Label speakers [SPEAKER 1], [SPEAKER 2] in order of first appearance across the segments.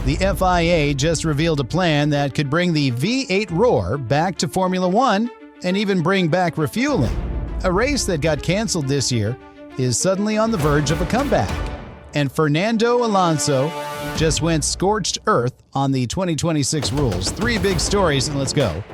[SPEAKER 1] The FIA just revealed a plan that could bring the V8 roar back to Formula One and even bring back refueling. A race that got canceled this year is suddenly on the verge of a comeback. And Fernando Alonso just went scorched earth on the 2026 rules. 3 big stories, and let's go.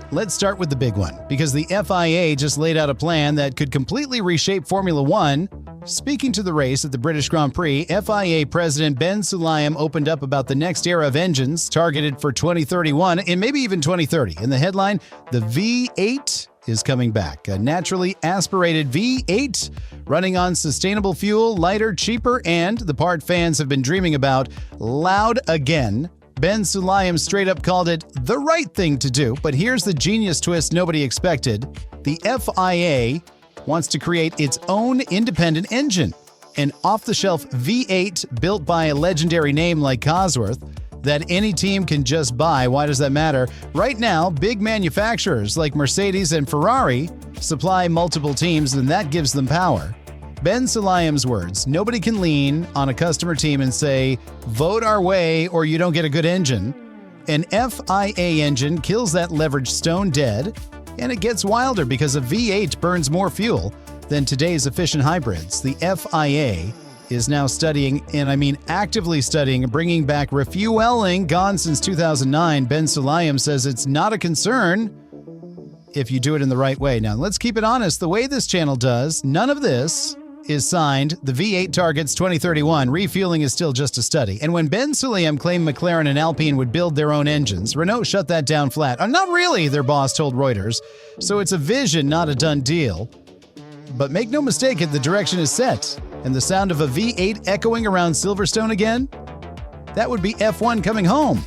[SPEAKER 1] Let's start with the big one, because the FIA just laid out a plan that could completely reshape Formula One. Speaking to the race at the British Grand Prix, FIA President Ben Sulayem opened up about the next era of engines targeted for 2031 and maybe even 2030. In the headline, the V8 is coming back. A naturally aspirated V8 running on sustainable fuel, lighter, cheaper, and, the part fans have been dreaming about, loud again. Ben Sulayem straight up called it the right thing to do, but here's the genius twist nobody expected. The FIA wants to create its own independent engine, an off-the-shelf V8 built by a legendary name like Cosworth that any team can just buy. Why does that matter? Right now, big manufacturers like Mercedes and Ferrari supply multiple teams, and that gives them power. Ben Sulayem's words, nobody can lean on a customer team and say, vote our way or you don't get a good engine. An FIA engine kills that leverage stone dead, and it gets wilder because a V8 burns more fuel than today's efficient hybrids. The FIA is now studying, and I mean actively studying, bringing back refueling, gone since 2009. Ben Sulayem says it's not a concern if you do it in the right way. Now, let's keep it honest. The way this channel does, none of this is signed. The V8 targets 2031. Refueling is still just a study. And when Ben Sulayem claimed McLaren and Alpine would build their own engines, Renault shut that down flat. Not really, their boss told Reuters. So it's a vision, not a done deal. But make no mistake, the direction is set. And the sound of a V8 echoing around Silverstone again? That would be F1 coming home.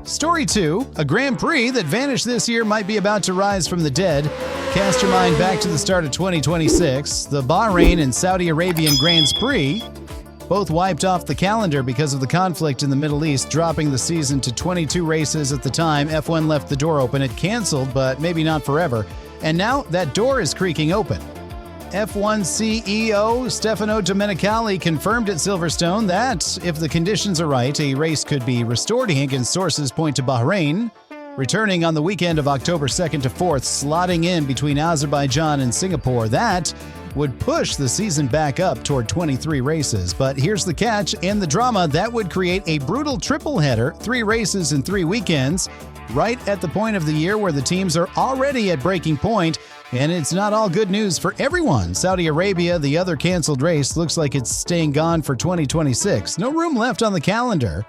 [SPEAKER 1] Story 2, a Grand Prix that vanished this year might be about to rise from the dead. Cast your mind back to the start of 2026. The Bahrain and Saudi Arabian Grands Prix both wiped off the calendar because of the conflict in the Middle East, dropping the season to 22 races at the time. F1 left the door open. It canceled, but maybe not forever. And now that door is creaking open. F1 CEO Stefano Domenicali confirmed at Silverstone that, if the conditions are right, a race could be restored. And sources point to Bahrain returning on the weekend of October 2nd to 4th, slotting in between Azerbaijan and Singapore. That would push the season back up toward 23 races. But here's the catch and the drama. That would create a brutal triple header, 3 races in 3 weekends, right at the point of the year where the teams are already at breaking point. And it's not all good news for everyone. Saudi Arabia, the other canceled race, looks like it's staying gone for 2026. No room left on the calendar.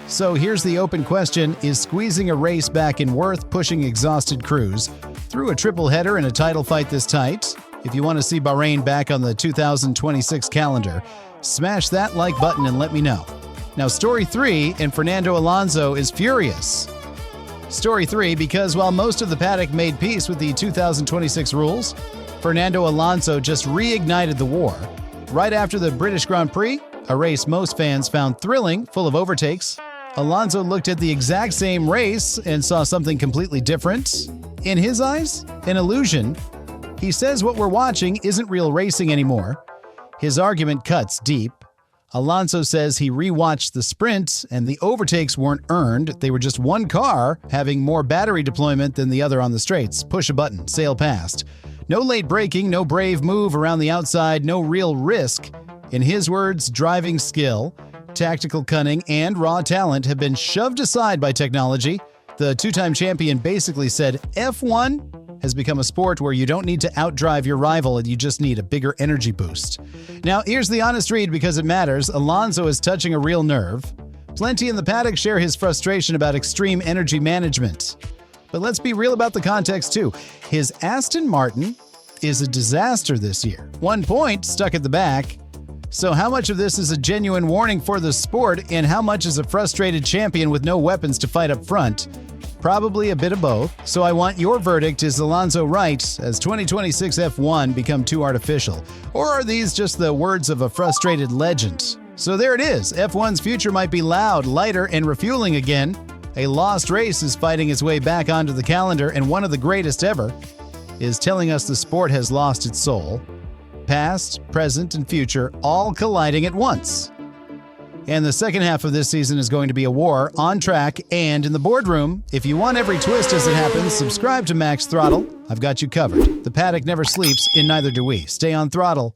[SPEAKER 1] So here's the open question. Is squeezing a race back in worth pushing exhausted crews through a triple header and a title fight this tight? If you want to see Bahrain back on the 2026 calendar, smash that like button and let me know. Now, story 3, and Fernando Alonso is furious. Story 3, because while most of the paddock made peace with the 2026 rules, Fernando Alonso just reignited the war. Right after the British Grand Prix, a race most fans found thrilling, full of overtakes, Alonso looked at the exact same race and saw something completely different. In his eyes, an illusion. He says what we're watching isn't real racing anymore. His argument cuts deep. Alonso says he rewatched the sprint and the overtakes weren't earned. They were just one car having more battery deployment than the other on the straights. Push a button, sail past. No late braking, no brave move around the outside, no real risk. In his words, driving skill, tactical cunning, and raw talent have been shoved aside by technology. The 2-time champion basically said F1 has become a sport where you don't need to outdrive your rival and you just need a bigger energy boost. Now, here's the honest read because it matters. Alonso is touching a real nerve. Plenty in the paddock share his frustration about extreme energy management. But let's be real about the context too. His Aston Martin is a disaster this year. 1 point stuck at the back. So how much of this is a genuine warning for the sport and how much is a frustrated champion with no weapons to fight up front? Probably a bit of both. So I want your verdict. Is Alonso right? Has 2026 F1 become too artificial? Or are these just the words of a frustrated legend? So there it is. F1's future might be loud, lighter, and refueling again. A lost race is fighting its way back onto the calendar, and one of the greatest ever is telling us the sport has lost its soul. Past, present, and future all colliding at once. And the second half of this season is going to be a war on track and in the boardroom. If you want every twist as it happens, subscribe to Max Throttle. I've got you covered. The paddock never sleeps, and neither do we. Stay on Throttle.